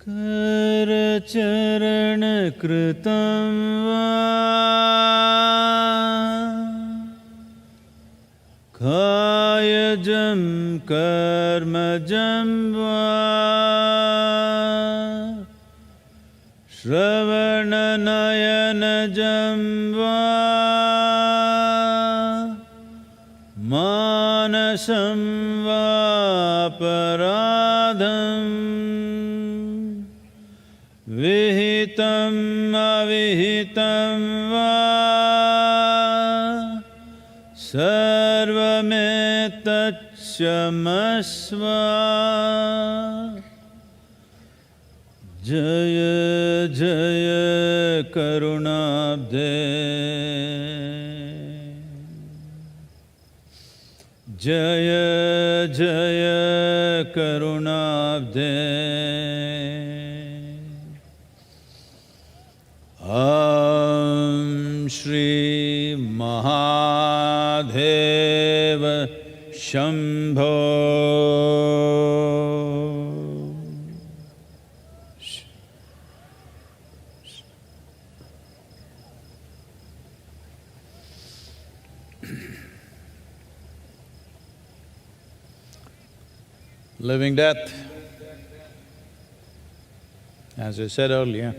करचरणकृतं वा कायजं कर्मजं वा श्रवणनयनजं वा मानसं वापराधं विहितं अविहितं वा सर्वमेतत्क्षमस्व। जय जय करुणाब्धे, जय जय करुणाब्धे। ॐ Shri Mahadev Shambho. Living death, as I said earlier,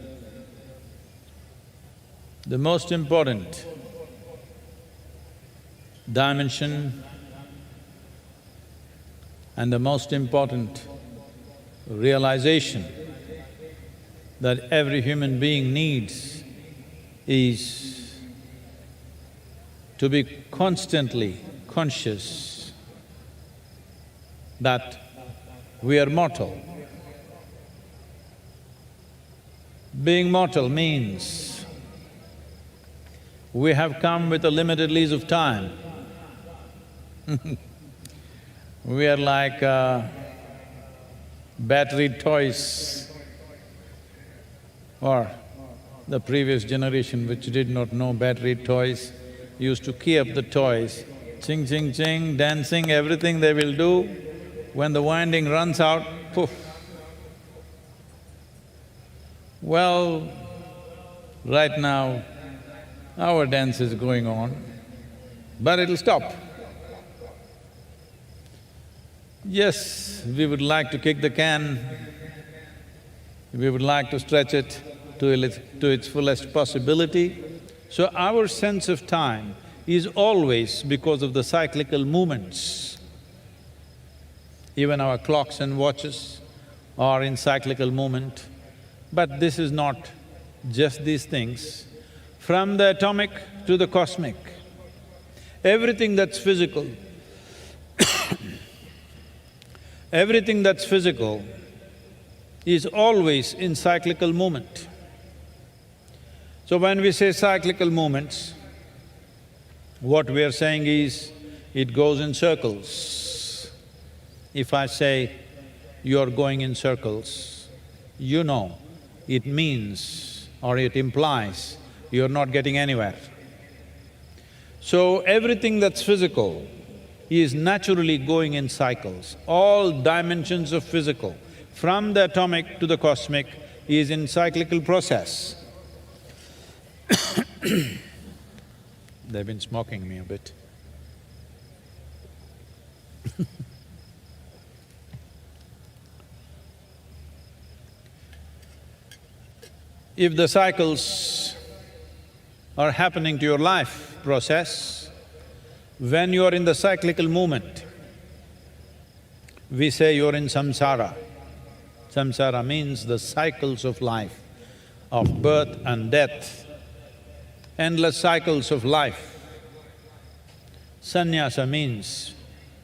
the most important dimension and the most important realization that every human being needs is to be constantly conscious that we are mortal. Being mortal means we have come with a limited lease of time. We are like battery toys, or the previous generation which did not know battery toys used to key up the toys, ching ching ching, dancing, everything they will do. When the winding runs out, poof. Well, right now, our dance is going on, but it'll stop. Yes, we would like to kick the can, we would like to stretch it to its fullest possibility. So our sense of time is always because of the cyclical movements. Even our clocks and watches are in cyclical movement. But this is not just these things. From the atomic to the cosmic, everything that's physical everything that's physical is always in cyclical movement. So when we say cyclical movements, what we are saying is, it goes in circles. If I say, you're going in circles, you know, it means or it implies you're not getting anywhere. So everything that's physical is naturally going in cycles. All dimensions of physical, from the atomic to the cosmic, is in cyclical process. They've been smoking me a bit. If the cycles are happening to your life process, when you are in the cyclical movement, we say you're in samsara. Samsara means the cycles of life, of birth and death, endless cycles of life. Sannyasa means,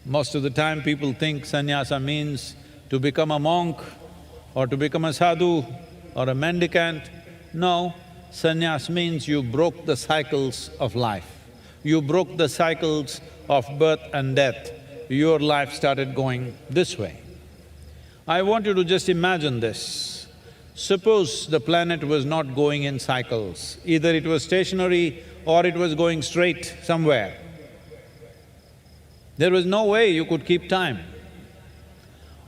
most of the time people think sannyasa means to become a monk or to become a sadhu or a mendicant. No, sannyas means you broke the cycles of life. You broke the cycles of birth and death. Your life started going this way. I want you to just imagine this. Suppose the planet was not going in cycles, either it was stationary or it was going straight somewhere. There was no way you could keep time.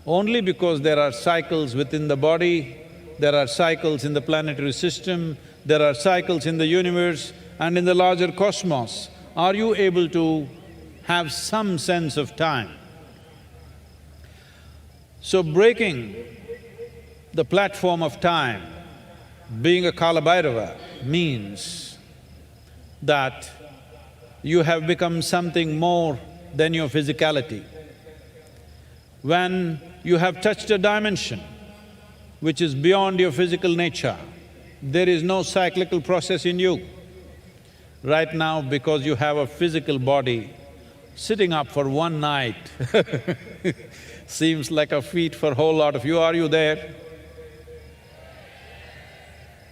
Only because there are cycles within the body, there are cycles in the planetary system, there are cycles in the universe and in the larger cosmos. Are you able to have some sense of time? So breaking the platform of time, being a Kala Bhairava, means that you have become something more than your physicality. When you have touched a dimension which is beyond your physical nature, there is no cyclical process in you. Right now, because you have a physical body, sitting up for one night seems like a feat for a whole lot of you. Are you there?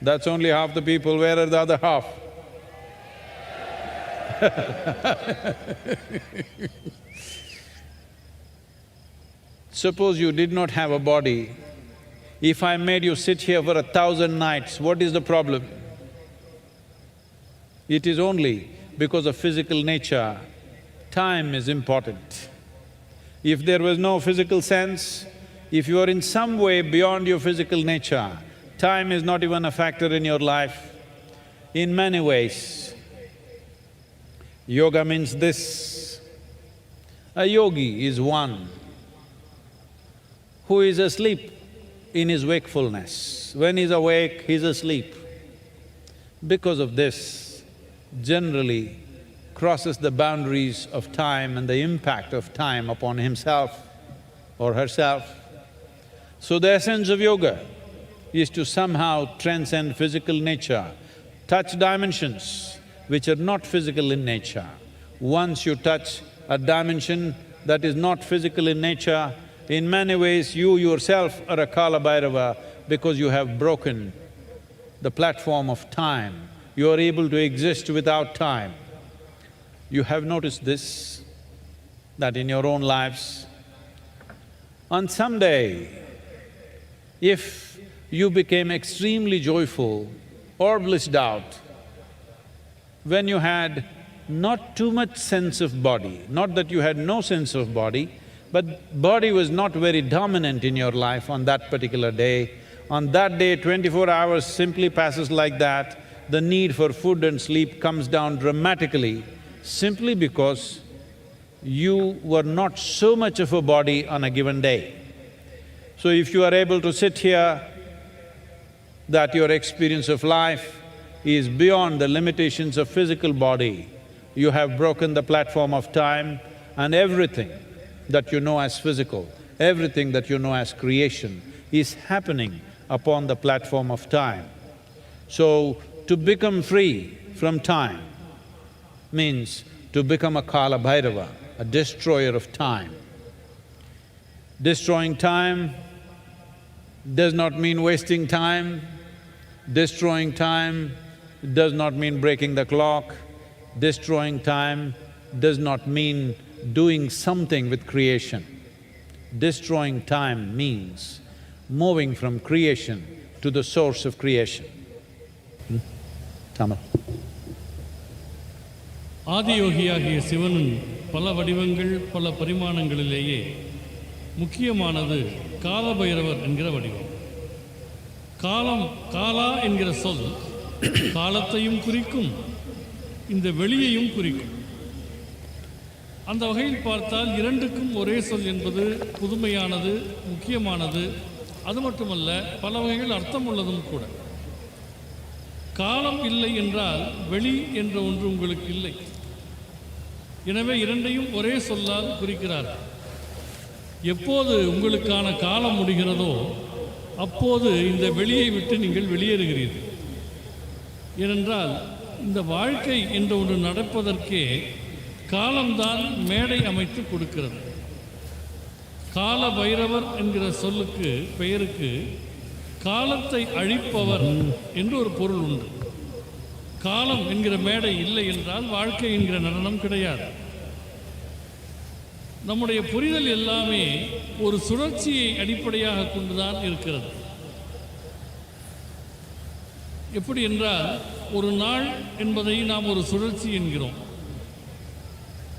That's only half the people. Where are the other half? Suppose you did not have a body. If I made you sit here for 1,000 nights, what is the problem? It is only because of physical nature, time is important. If there was no physical sense, if you are in some way beyond your physical nature, time is not even a factor in your life. In many ways, yoga means this. A yogi is one who is asleep in his wakefulness. When he's awake, he's asleep. Because of this, generally crosses the boundaries of time and the impact of time upon himself or herself. So the essence of yoga is to somehow transcend physical nature, touch dimensions which are not physical in nature. Once you touch a dimension that is not physical in nature, in many ways you yourself are a Kala Bhairava because you have broken the platform of time. You are able to exist without time. You have noticed this, that in your own lives, on some day, if you became extremely joyful or blissed out, when you had not too much sense of body, not that you had no sense of body, but body was not very dominant in your life on that particular day. On that day, 24 hours simply passes like that. The need for food and sleep comes down dramatically simply because you were not so much of a body on a given day. So if you are able to sit here, that your experience of life is beyond the limitations of physical body, you have broken the platform of time, and everything that you know as physical, everything that you know as creation is happening upon the platform of time. So, to become free from time means to become a Kala Bhairava, a destroyer of time. Destroying time does not mean wasting time. Destroying time does not mean breaking the clock. Destroying time does not mean doing something with creation. Destroying time means moving from creation to the source of creation. Tamil. ஆதியோகியாகிய சிவனின் பல வடிவங்கள் பல பரிமாணங்களிலேயே முக்கியமானது காலபைரவர் என்கிற வடிவம். காலம், காலா என்கிற சொல் காலத்தையும் குறிக்கும், இந்த வெளியையும் குறிக்கும். அந்த வகையில் பார்த்தால் இரண்டுக்கும் ஒரே சொல் என்பது புதுமையானது, முக்கியமானது. அது மட்டுமல்ல, பல வகைகள் அர்த்தம் உள்ளதும் கூட. காலம் இல்லை என்றால் வெளி என்ற ஒன்று உங்களுக்கு இல்லை. எனவே இரண்டையும் ஒரே சொல்லால் குறிக்கிறார்கள். எப்போது உங்களுக்கான காலம் முடிகிறதோ அப்போது இந்த வெளியை விட்டு நீங்கள் வெளியேறுகிறீர்கள். ஏனென்றால் இந்த வாழ்க்கை என்ற ஒன்று நடப்பதற்கே காலம்தான் மேடை அமைத்து கொடுக்கிறது. கால பைரவர் என்கிற சொல்லுக்கு, பெயருக்கு காலத்தை அழிப்பவர் என்று ஒரு பொருள் உண்டு. காலம் என்கிற மேடை இல்லை என்றால் வாழ்க்கை என்கிற நடனம் கிடையாது. நம்முடைய புரிதல் எல்லாமே ஒரு சுழற்சியை அடிப்படையாக கொண்டுதான் இருக்கிறது. எப்படி என்றால், ஒரு நாள் என்பதை நாம் ஒரு சுழற்சி என்கிறோம்.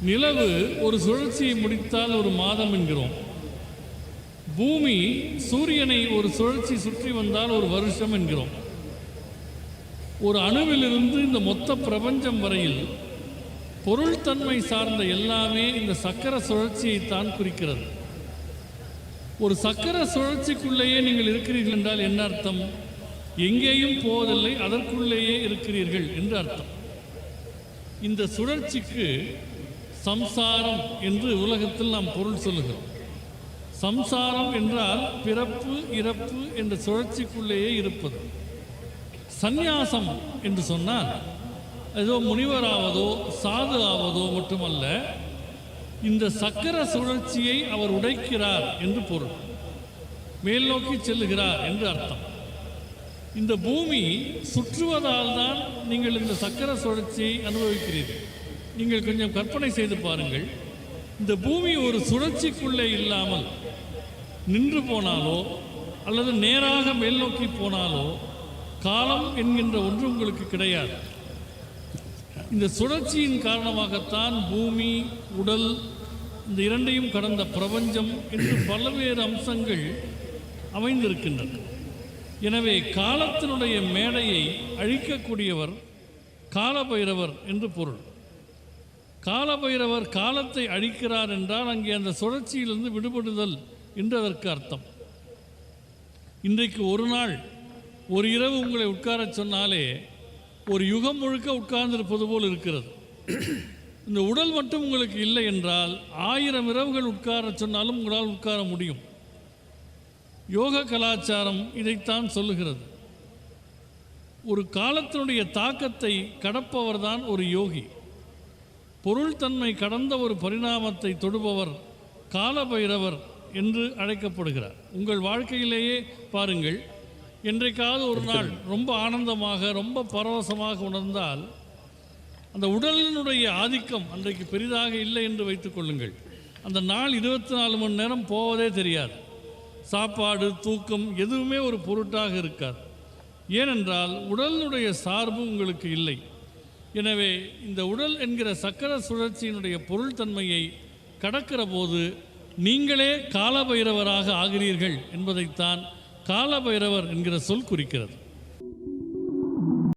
நிலவு ஒரு சுழற்சியை முடித்தால் ஒரு மாதம் என்கிறோம். பூமி சூரியனை ஒரு சுழற்சி சுற்றி வந்தால் ஒரு வருஷம் என்கிறோம். ஒரு அணுவிலிருந்து இந்த மொத்த பிரபஞ்சம் வரையில் பொருள்தன்மை சார்ந்த எல்லாமே இந்த சக்கர சுழற்சியைத்தான் குறிக்கிறது. ஒரு சக்கர சுழற்சிக்குள்ளேயே நீங்கள் இருக்கிறீர்கள் என்றால் என்ன அர்த்தம்? எங்கேயும் போவதில்லை, அதற்குள்ளேயே இருக்கிறீர்கள் என்று அர்த்தம். இந்த சுழற்சிக்கு சம்சாரம் என்று உலகத்தில் நாம் பொருள் சொல்லுகிறோம். சம்சாரம் என்றால் பிறப்பு இறப்பு என்ற சுழற்சிக்குள்ளேயே இருப்பது. சந்நியாசம் என்று சொன்னால் ஏதோ முனிவராவதோ சாது ஆவதோ மட்டுமல்ல, இந்த சக்கர சுழற்சியை அவர் உடைக்கிறார் என்று பொருள். மேல் நோக்கி செல்லுகிறார் என்று அர்த்தம். இந்த பூமி சுற்றுவதால் தான் நீங்கள் இந்த சக்கர சுழற்சியை அனுபவிக்கிறீர்கள். நீங்கள் கொஞ்சம் கற்பனை செய்து பாருங்கள். இந்த பூமி ஒரு சுழற்சிக்குள்ளே இல்லாமல் நின்று போனாலோ அல்லது நேராக மேல் நோக்கி போனாலோ காலம் என்கின்ற ஒன்று உங்களுக்கு கிடையாது. இந்த சுழற்சியின் காரணமாகத்தான் பூமி, உடல், இந்த இரண்டையும் கடந்த பிரபஞ்சம் என்று பல்வேறு அம்சங்கள் அமைந்திருக்கின்றன. எனவே காலத்தினுடைய மேடையை அழிக்கக்கூடியவர் காலபைரவர் என்று பொருள். காலபைரவர் காலத்தை அழிக்கிறார் என்றால் அங்கே அந்த சுழற்சியிலிருந்து விடுபடுதல் என்று அதற்கு அர்த்தம். இன்றைக்கு ஒரு நாள் ஒரு இரவு உங்களை உட்காரச் சொன்னாலே ஒரு யுகம் முழுக்க உட்கார்ந்திருப்பது போல் இருக்கிறது. இந்த உடல் மட்டும் உங்களுக்கு இல்லை என்றால் 1000 இரவுகள் உட்கார சொன்னாலும் உங்களால் உட்கார முடியும். யோக கலாச்சாரம் இதைத்தான் சொல்லுகிறது. ஒரு காலத்தினுடைய தாக்கத்தை கடப்பவர் தான் ஒரு யோகி. பொருள்தன்மை கடந்த ஒரு பரிணாமத்தை தொடுபவர் காலபைரவர் என்று அழைக்கப்படுகிறார். உங்கள் வாழ்க்கையிலேயே பாருங்கள், என்றைக்காவது ஒரு நாள் ரொம்ப ஆனந்தமாக ரொம்ப பரவசமாக உணர்ந்தால் அந்த உடலினுடைய ஆதிக்கம் அன்றைக்கு பெரிதாக இல்லை என்று வைத்துக் கொள்ளுங்கள். அந்த நாள் 24 மணி நேரம் போவதே தெரியாது. சாப்பாடு, தூக்கம் எதுவுமே ஒரு பொருட்டாக இருக்காது. ஏனென்றால் உடலினுடைய சார்பு உங்களுக்கு இல்லை. எனவே இந்த உடல் என்கிற சக்கர சுழற்சியினுடைய பொருள்தன்மையை கடக்கிற போது நீங்களே காலபைரவராக ஆகிறீர்கள் என்பதைத்தான் காலபைரவர் என்கிற சொல் குறிக்கிறது.